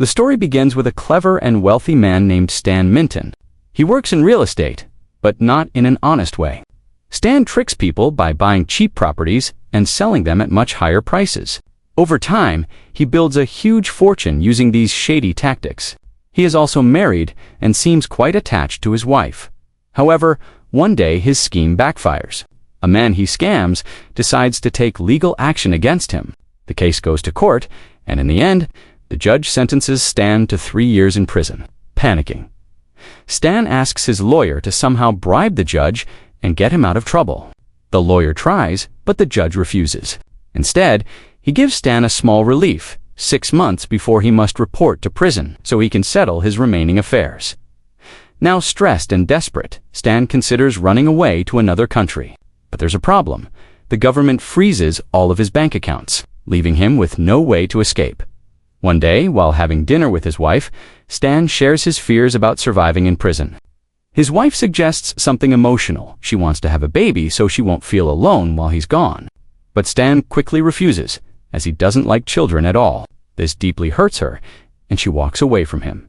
The story begins with a clever and wealthy man named Stan Minton. He works in real estate, but not in an honest way. Stan tricks people by buying cheap properties and selling them at much higher prices. Over time, he builds a huge fortune using these shady tactics. He is also married and seems quite attached to his wife. However, one day his scheme backfires. A man he scams decides to take legal action against him. The case goes to court, and in the end, the judge sentences Stan to 3 years in prison. Panicking, Stan asks his lawyer to somehow bribe the judge and get him out of trouble. The lawyer tries, but the judge refuses. Instead, he gives Stan a small relief, 6 months before he must report to prison so he can settle his remaining affairs. Now stressed and desperate, Stan considers running away to another country. But there's a problem. The government freezes all of his bank accounts, leaving him with no way to escape. One day, while having dinner with his wife, Stan shares his fears about surviving in prison. His wife suggests something emotional. She wants to have a baby so she won't feel alone while he's gone. But Stan quickly refuses, as he doesn't like children at all. This deeply hurts her, and she walks away from him.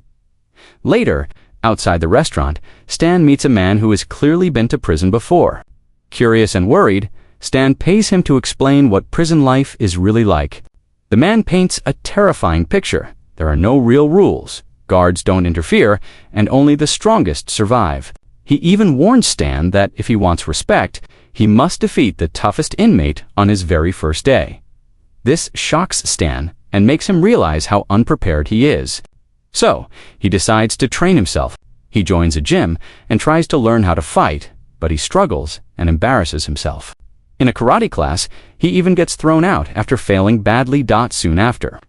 Later, outside the restaurant, Stan meets a man who has clearly been to prison before. Curious and worried, Stan pays him to explain what prison life is really like. The man paints a terrifying picture. There are no real rules, guards don't interfere, and only the strongest survive. He even warns Stan that if he wants respect, he must defeat the toughest inmate on his very first day. This shocks Stan and makes him realize how unprepared he is. So, he decides to train himself. He joins a gym and tries to learn how to fight, but he struggles and embarrasses himself. In a karate class, he even gets thrown out after failing badly. Soon after,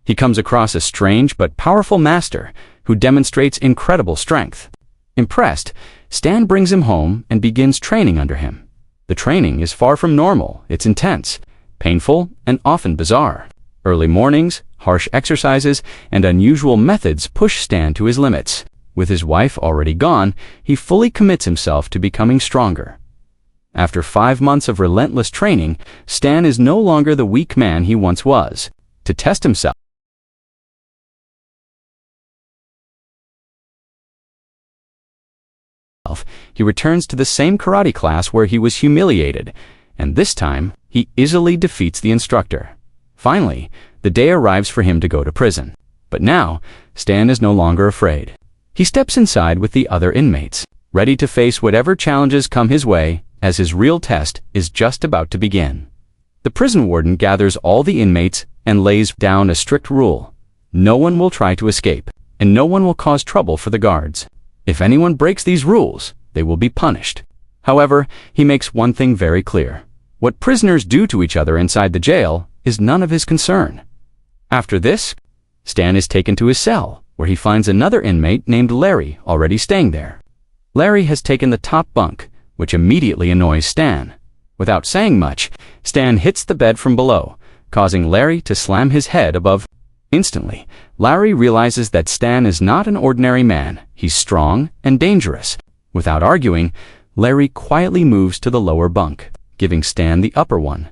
he comes across a strange but powerful master who demonstrates incredible strength. Impressed, Stan brings him home and begins training under him. The training is far from normal. It's intense, painful, and often bizarre. Early mornings, harsh exercises, and unusual methods push Stan to his limits. With his wife already gone, he fully commits himself to becoming stronger. After 5 months of relentless training, Stan is no longer the weak man he once was. To test himself, he returns to the same karate class where he was humiliated, and this time, he easily defeats the instructor. Finally, the day arrives for him to go to prison. But now, Stan is no longer afraid. He steps inside with the other inmates, ready to face whatever challenges come his way, as his real test is just about to begin. The prison warden gathers all the inmates and lays down a strict rule. No one will try to escape, and no one will cause trouble for the guards. If anyone breaks these rules, they will be punished. However, he makes one thing very clear. What prisoners do to each other inside the jail is none of his concern. After this, Stan is taken to his cell, where he finds another inmate named Larry already staying there. Larry has taken the top bunk, which immediately annoys Stan. Without saying much, Stan hits the bed from below, causing Larry to slam his head above. Instantly, Larry realizes that Stan is not an ordinary man. He's strong and dangerous. Without arguing, Larry quietly moves to the lower bunk, giving Stan the upper one.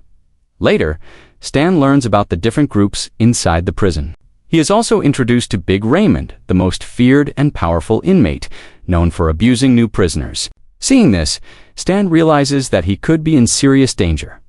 Later, Stan learns about the different groups inside the prison. He is also introduced to Big Raymond, the most feared and powerful inmate, known for abusing new prisoners. Seeing this, Stan realizes that he could be in serious danger.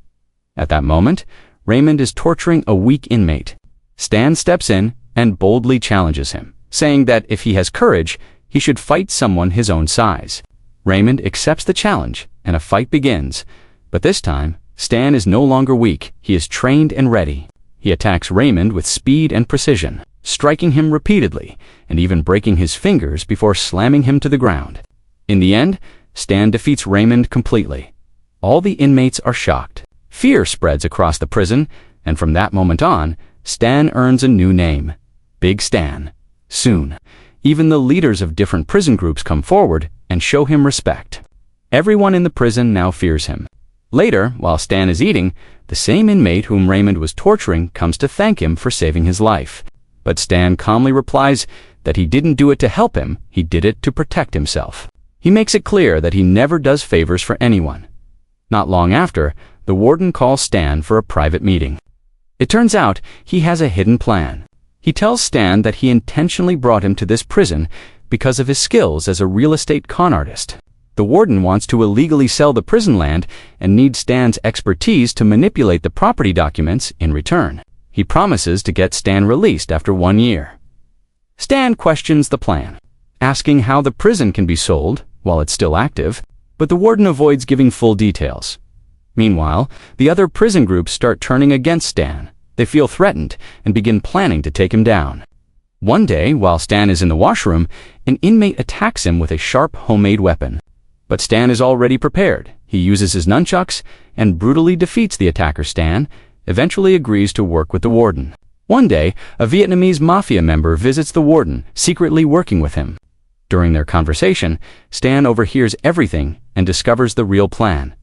At that moment, Raymond is torturing a weak inmate. Stan steps in and boldly challenges him, saying that if he has courage, he should fight someone his own size. Raymond accepts the challenge, and a fight begins. But this time, Stan is no longer weak. He is trained and ready. He attacks Raymond with speed and precision, striking him repeatedly, and even breaking his fingers before slamming him to the ground. In the end, Stan defeats Raymond completely. All the inmates are shocked. Fear spreads across the prison, and from that moment on, Stan earns a new name, Big Stan. Soon, even the leaders of different prison groups come forward and show him respect. Everyone in the prison now fears him. Later, while Stan is eating, the same inmate whom Raymond was torturing comes to thank him for saving his life. But Stan calmly replies that he didn't do it to help him, he did it to protect himself. He makes it clear that he never does favors for anyone. Not long after, the warden calls Stan for a private meeting. It turns out he has a hidden plan. He tells Stan that he intentionally brought him to this prison because of his skills as a real estate con artist. The warden wants to illegally sell the prison land and needs Stan's expertise to manipulate the property documents in return. He promises to get Stan released after 1 year. Stan questions the plan, asking how the prison can be sold while it's still active, but the warden avoids giving full details. Meanwhile, the other prison groups start turning against Stan. They feel threatened and begin planning to take him down. One day, while Stan is in the washroom, an inmate attacks him with a sharp homemade weapon. But Stan is already prepared. He uses his nunchucks and brutally defeats the attacker. Stan eventually agrees to work with the warden. One day, a Vietnamese mafia member visits the warden, secretly working with him. During their conversation, Stan overhears everything and discovers the real plan.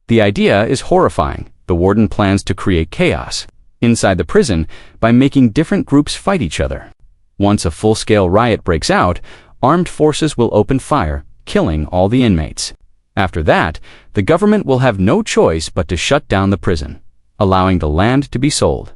The idea is horrifying. The warden plans to create chaos inside the prison by making different groups fight each other. Once a full-scale riot breaks out, armed forces will open fire, killing all the inmates. After that, the government will have no choice but to shut down the prison, allowing the land to be sold.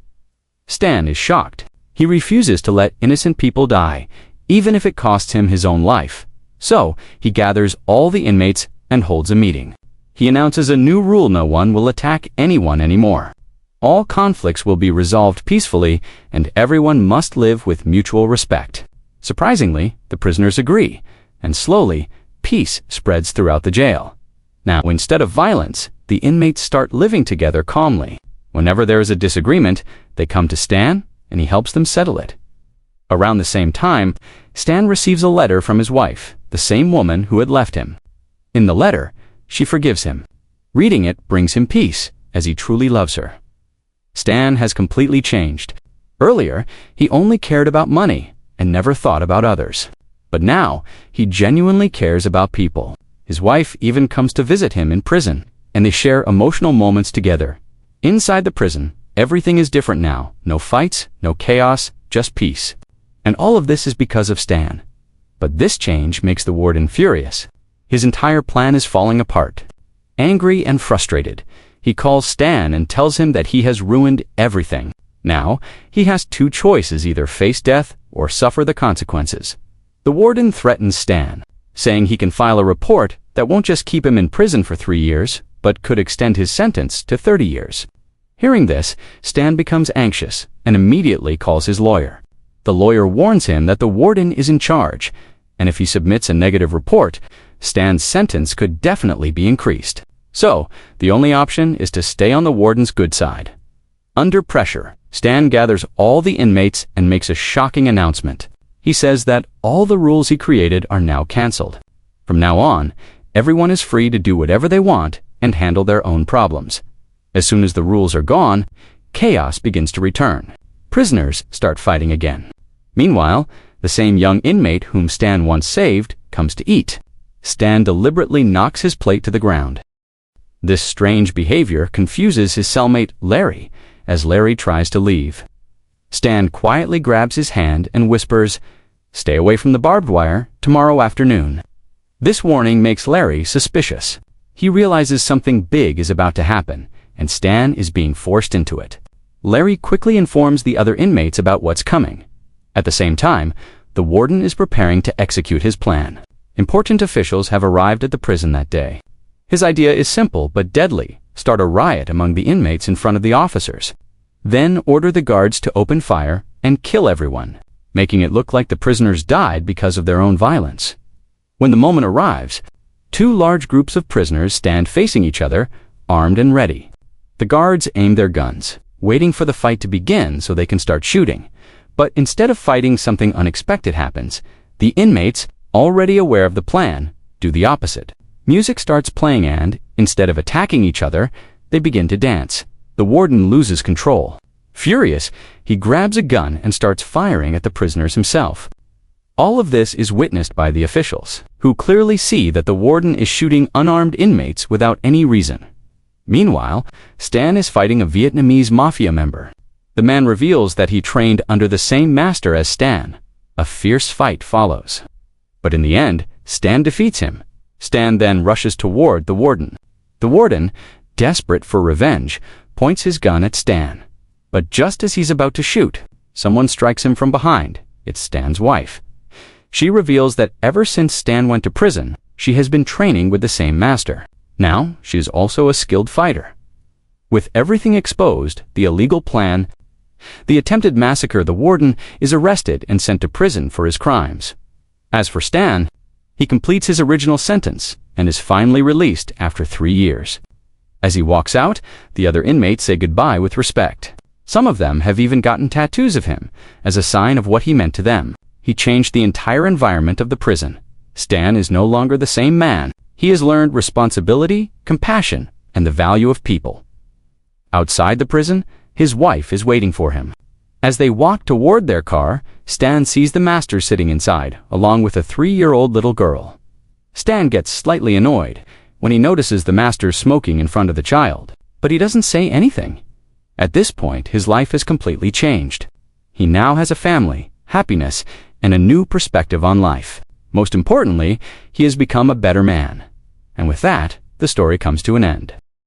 Stan is shocked. He refuses to let innocent people die, even if it costs him his own life. So, he gathers all the inmates and holds a meeting. He announces a new rule: no one will attack anyone anymore. All conflicts will be resolved peacefully, and everyone must live with mutual respect. Surprisingly, the prisoners agree, and slowly, peace spreads throughout the jail. Now, instead of violence, the inmates start living together calmly. Whenever there is a disagreement, they come to Stan, and he helps them settle it. Around the same time, Stan receives a letter from his wife, the same woman who had left him. In the letter, she forgives him. Reading it brings him peace, as he truly loves her. Stan has completely changed. Earlier, he only cared about money and never thought about others. But now, he genuinely cares about people. His wife even comes to visit him in prison, and they share emotional moments together. Inside the prison, everything is different now. No fights, no chaos, just peace. And all of this is because of Stan. But this change makes the warden furious. His entire plan is falling apart. Angry and frustrated, he calls Stan and tells him that he has ruined everything. Now, he has two choices: either face death or suffer the consequences. The warden threatens Stan, saying he can file a report that won't just keep him in prison for 3 years, but could extend his sentence to 30 years. Hearing this, Stan becomes anxious and immediately calls his lawyer. The lawyer warns him that the warden is in charge, and if he submits a negative report, Stan's sentence could definitely be increased. So, the only option is to stay on the warden's good side. Under pressure, Stan gathers all the inmates and makes a shocking announcement. He says that all the rules he created are now cancelled. From now on, everyone is free to do whatever they want and handle their own problems. As soon as the rules are gone, chaos begins to return. Prisoners start fighting again. Meanwhile, the same young inmate whom Stan once saved comes to eat. Stan deliberately knocks his plate to the ground. This strange behavior confuses his cellmate Larry as Larry tries to leave. Stan quietly grabs his hand and whispers, "Stay away from the barbed wire tomorrow afternoon." This warning makes Larry suspicious. He realizes something big is about to happen, and Stan is being forced into it. Larry quickly informs the other inmates about what's coming. At the same time, the warden is preparing to execute his plan. Important officials have arrived at the prison that day. His idea is simple but deadly: start a riot among the inmates in front of the officers. Then order the guards to open fire and kill everyone, making it look like the prisoners died because of their own violence. When the moment arrives, two large groups of prisoners stand facing each other, armed and ready. The guards aim their guns, waiting for the fight to begin so they can start shooting. But instead of fighting, something unexpected happens. The inmates, already aware of the plan, do the opposite. Music starts playing and, instead of attacking each other, they begin to dance. The warden loses control. Furious, he grabs a gun and starts firing at the prisoners himself. All of this is witnessed by the officials, who clearly see that the warden is shooting unarmed inmates without any reason. Meanwhile, Stan is fighting a Vietnamese mafia member. The man reveals that he trained under the same master as Stan. A fierce fight follows. But in the end, Stan defeats him. Stan then rushes toward the warden. The warden, desperate for revenge, points his gun at Stan. But just as he's about to shoot, someone strikes him from behind. It's Stan's wife. She reveals that ever since Stan went to prison, she has been training with the same master. Now, she is also a skilled fighter. With everything exposed, the illegal plan, the attempted massacre, the warden is arrested and sent to prison for his crimes. As for Stan, he completes his original sentence and is finally released after 3 years. As he walks out, the other inmates say goodbye with respect. Some of them have even gotten tattoos of him as a sign of what he meant to them. He changed the entire environment of the prison. Stan is no longer the same man. He has learned responsibility, compassion, and the value of people. Outside the prison, his wife is waiting for him. As they walk toward their car, Stan sees the master sitting inside, along with a 3-year-old little girl. Stan gets slightly annoyed when he notices the master smoking in front of the child, but he doesn't say anything. At this point, his life has completely changed. He now has a family, happiness, and a new perspective on life. Most importantly, he has become a better man. And with that, the story comes to an end.